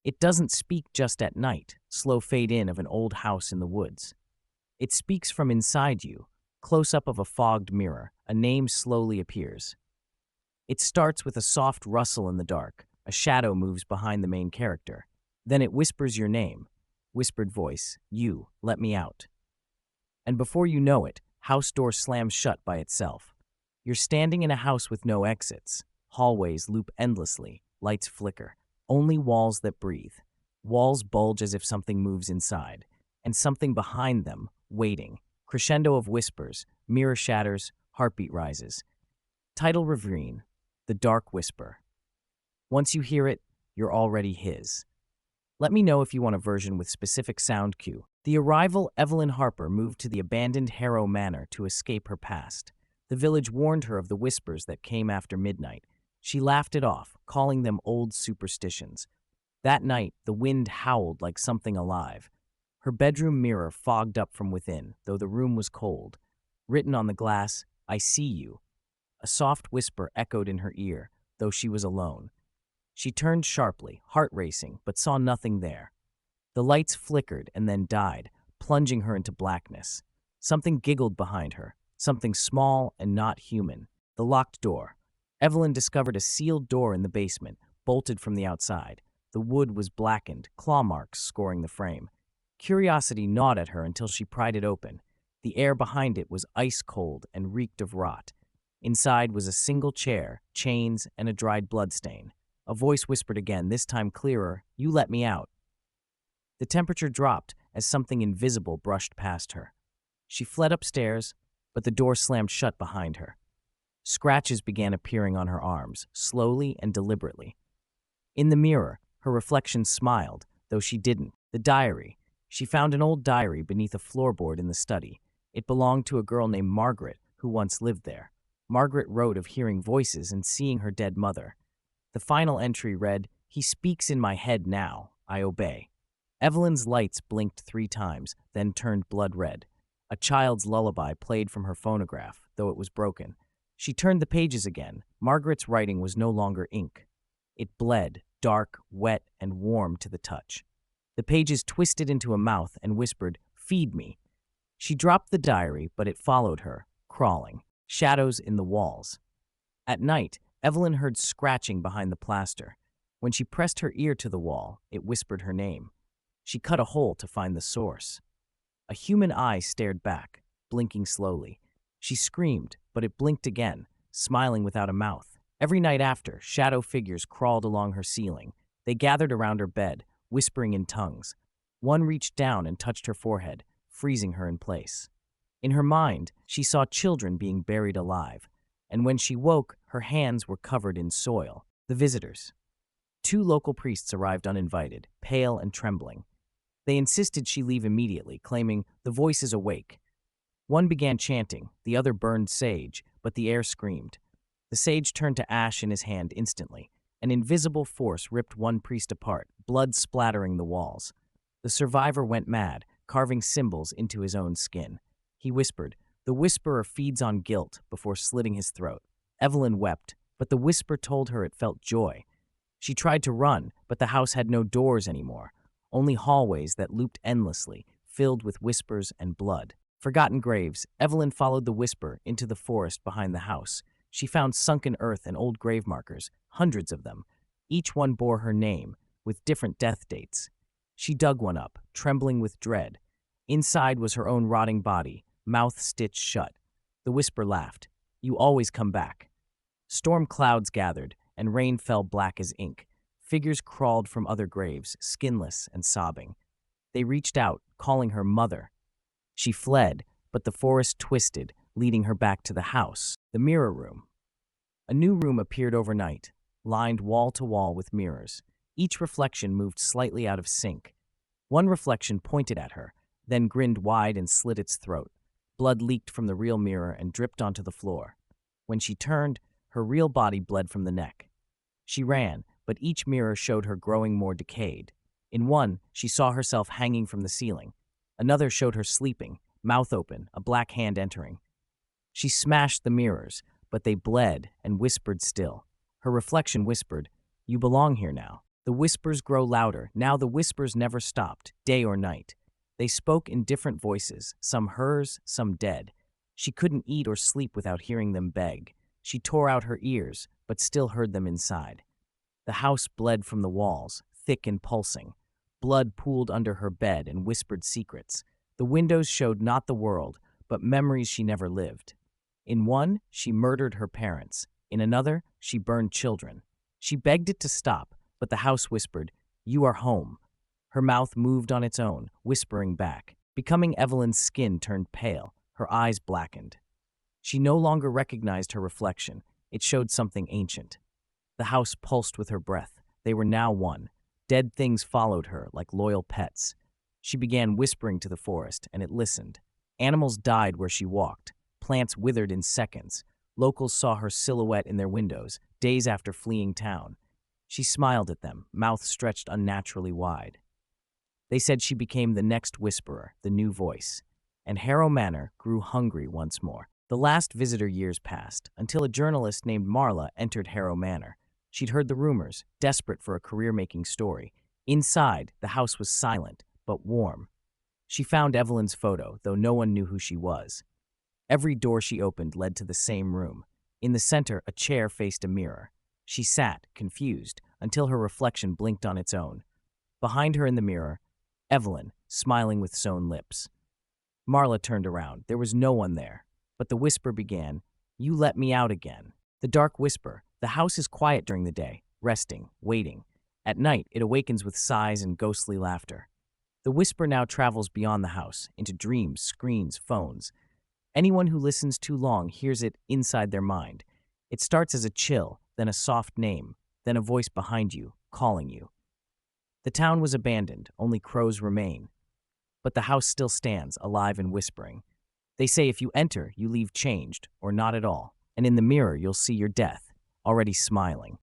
It doesn't speak just at night, slow fade in of an old house in the woods. It speaks from inside you, close up of a fogged mirror, a name slowly appears. It starts with a soft rustle in the dark, a shadow moves behind the main character. Then it whispers your name, whispered voice, you, let me out. And before you know it, house door slams shut by itself. You're standing in a house with no exits. Hallways loop endlessly, lights flicker. Only walls that breathe. Walls bulge as if something moves inside, and something behind them, waiting. Crescendo of whispers, mirror shatters, heartbeat rises. Title Reverine, The Dark Whisper. Once you hear it, you're already his. Let me know if you want a version with specific sound cue. The arrival, Evelyn Harper moved to the abandoned Harrow Manor to escape her past. The village warned her of the whispers that came after midnight. She laughed it off, calling them old superstitions. That night, the wind howled like something alive. Her bedroom mirror fogged up from within, though the room was cold. Written on the glass, I see you. A soft whisper echoed in her ear, though she was alone. She turned sharply, heart racing, but saw nothing there. The lights flickered and then died, plunging her into blackness. Something giggled behind her, something small and not human. The locked door. Evelyn discovered a sealed door in the basement, bolted from the outside. The wood was blackened, claw marks scoring the frame. Curiosity gnawed at her until she pried it open. The air behind it was ice cold and reeked of rot. Inside was a single chair, chains, and a dried bloodstain. A voice whispered again, this time clearer, you let me out. The temperature dropped as something invisible brushed past her. She fled upstairs, but the door slammed shut behind her. Scratches began appearing on her arms, slowly and deliberately. In the mirror, her reflection smiled, though she didn't. The diary. She found an old diary beneath a floorboard in the study. It belonged to a girl named Margaret, who once lived there. Margaret wrote of hearing voices and seeing her dead mother. The final entry read, he speaks in my head now, I obey. Evelyn's lights blinked 3 times, then turned blood red. A child's lullaby played from her phonograph, though it was broken. She turned the pages again. Margaret's writing was no longer ink. It bled, dark, wet, and warm to the touch. The pages twisted into a mouth and whispered, feed me. She dropped the diary, but it followed her, crawling. Shadows in the walls. At night, Evelyn heard scratching behind the plaster. When she pressed her ear to the wall, it whispered her name. She cut a hole to find the source. A human eye stared back, blinking slowly. She screamed, but it blinked again, smiling without a mouth. Every night after, shadow figures crawled along her ceiling. They gathered around her bed, whispering in tongues. One reached down and touched her forehead, freezing her in place. In her mind, she saw children being buried alive, and when she woke, her hands were covered in soil. The visitors. 2 local priests arrived uninvited, pale and trembling. They insisted she leave immediately, claiming, the voice is awake. One began chanting, the other burned sage, but the air screamed. The sage turned to ash in his hand instantly. An invisible force ripped one priest apart, blood splattering the walls. The survivor went mad, carving symbols into his own skin. He whispered, the whisperer feeds on guilt, before slitting his throat. Evelyn wept, but the whisper told her it felt joy. She tried to run, but the house had no doors anymore, only hallways that looped endlessly, filled with whispers and blood. Forgotten graves, Evelyn followed the whisper into the forest behind the house. She found sunken earth and old grave markers, hundreds of them. Each one bore her name, with different death dates. She dug one up, trembling with dread. Inside was her own rotting body, mouth stitched shut. The whisper laughed. You always come back. Storm clouds gathered, and rain fell black as ink. Figures crawled from other graves, skinless and sobbing. They reached out, calling her mother. She fled, but the forest twisted, leading her back to the house, the mirror room. A new room appeared overnight, lined wall to wall with mirrors. Each reflection moved slightly out of sync. One reflection pointed at her, then grinned wide and slit its throat. Blood leaked from the real mirror and dripped onto the floor. When she turned, her real body bled from the neck. She ran, but each mirror showed her growing more decayed. In one, she saw herself hanging from the ceiling. Another showed her sleeping, mouth open, a black hand entering. She smashed the mirrors, but they bled and whispered still. Her reflection whispered, "You belong here now." The whispers grow louder. Now the whispers never stopped, day or night. They spoke in different voices, some hers, some dead. She couldn't eat or sleep without hearing them beg. She tore out her ears, but still heard them inside. The house bled from the walls, thick and pulsing. Blood pooled under her bed and whispered secrets. The windows showed not the world, but memories she never lived. In one, she murdered her parents. In another, she burned children. She begged it to stop, but the house whispered, "You are home." Her mouth moved on its own, whispering back. Becoming Evelyn's skin turned pale, her eyes blackened. She no longer recognized her reflection. It showed something ancient. The house pulsed with her breath. They were now one. Dead things followed her like loyal pets. She began whispering to the forest, and it listened. Animals died where she walked. Plants withered in seconds. Locals saw her silhouette in their windows, days after fleeing town. She smiled at them, mouth stretched unnaturally wide. They said she became the next whisperer, the new voice. And Harrow Manor grew hungry once more. The last visitor years passed, until a journalist named Marla entered Harrow Manor. She'd heard the rumors, desperate for a career-making story. Inside, the house was silent, but warm. She found Evelyn's photo, though no one knew who she was. Every door she opened led to the same room. In the center, a chair faced a mirror. She sat, confused, until her reflection blinked on its own. Behind her in the mirror, Evelyn, smiling with sewn lips. Marla turned around. There was no one there. But the whisper began, "You let me out again." The dark whisper, "The house is quiet during the day, resting, waiting. At night, it awakens with sighs and ghostly laughter." The whisper now travels beyond the house, into dreams, screens, phones. Anyone who listens too long hears it inside their mind. It starts as a chill, then a soft name, then a voice behind you, calling you. The town was abandoned, only crows remain. But the house still stands, alive and whispering. They say if you enter, you leave changed, or not at all. And in the mirror, you'll see your death, already smiling.